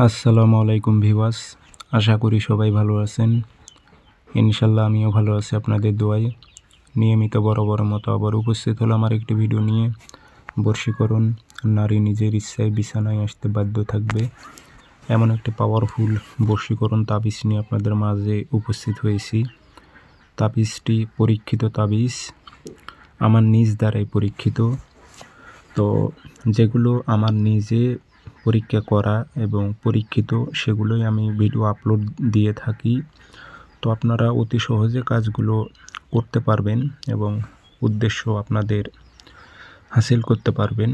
আসসালামু আলাইকুম ভিউয়ার্স, আশা করি সবাই ভালো আছেন। ইনশাল্লাহ আমিও ভালো আছি আপনাদের দোয়ায়। নিয়মিত বরাবর মতো আবার উপস্থিত হলাম আমার একটি ভিডিও নিয়ে। বশীকরণ, নারী নিজের ইচ্ছায় বিছানায় আসতে বাধ্য থাকবে, এমন একটি পাওয়ারফুল বশীকরণ তাবিজ নিয়ে আপনাদের মাঝে উপস্থিত হয়েছি। তাবিজটি পরীক্ষিত তাবিজ, আমার নিজ দ্বারাই পরীক্ষিত। তো যেগুলো আমার নিজে পরীক্ষা করা এবং পরীক্ষিত সেগুলোই আমি ভিডিও আপলোড দিয়ে থাকি। তো আপনারা অতি সহজে কাজগুলো করতে পারবেন এবং উদ্দেশ্য আপনাদের হাসিল করতে পারবেন।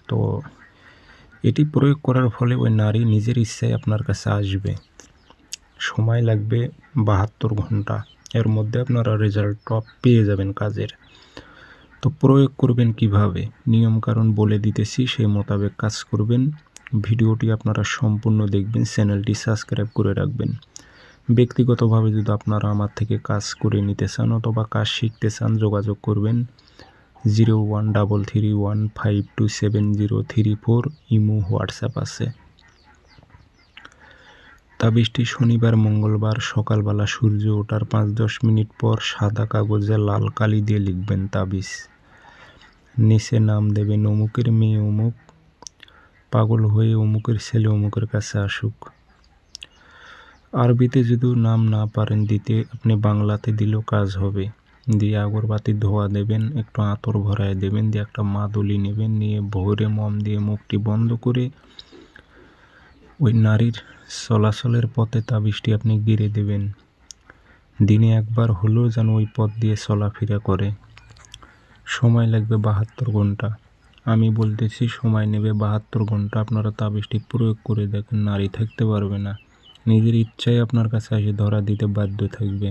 তো এটি প্রয়োগ করার ফলে ওই নারী নিজের ইচ্ছায় আপনার কাছে আসবে। সময় লাগবে 72 ঘন্টা, এর মধ্যে আপনারা রেজাল্ট পেয়ে যাবেন কাজের। তো প্রয়োগ করবেন কিভাবে, নিয়মকানুন বলে দিতেছি, সেই মোতাবেক কাজ করবেন। ভিডিওটি আপনারা সম্পূর্ণ দেখবেন, চ্যানেলটি সাবস্ক্রাইব করে রাখবেন। ব্যক্তিগতভাবে যদি আপনারা আমার থেকে কাজ করে নিতে চান অথবা কাজ শিখতে চান, যোগাযোগ করবেন 0133152703 ইমো হোয়াটসঅ্যাপ আছে। তাবিজটি শনিবার মঙ্গলবার সকালবেলা সূর্য ওঠার 5-10 মিনিট পর সাদা কাগজে লাল কালি দিয়ে লিখবেন তাবিজ। নিচে নাম দেবেন অমুকের মেয়ে অমুক, পাগল হয়ে অমুকের ছেলে অমুকের কাছে আসুক। আরবিতে যদি নাম না পারেন দিতে, আপনি বাংলাতে দিলেও কাজ হবে। দিয়ে আগরবাতি ধোয়া দেবেন, একটু আতর ভরায় দেবেন, দিয়ে একটা মাদুলি নেবেন, নিয়ে ভোরে মম দিয়ে মুখটি বন্ধ করে ওই নারীর চলাচলের পথে তাবিজটি আপনি গিরে দেবেন। দিনে একবার হলেও যেন ওই পথ দিয়ে চলাফেরা করে। সময় লাগবে 72 ঘন্টা। আমি বলতেছি সময় নেবে 72 ঘন্টা। আপনারা তাবিজটি প্রয়োগ করে দেখেন, নারী থাকতে পারবে না, নিজের ইচ্ছায় আপনার কাছে এসে ধরা দিতে বাধ্য থাকবে।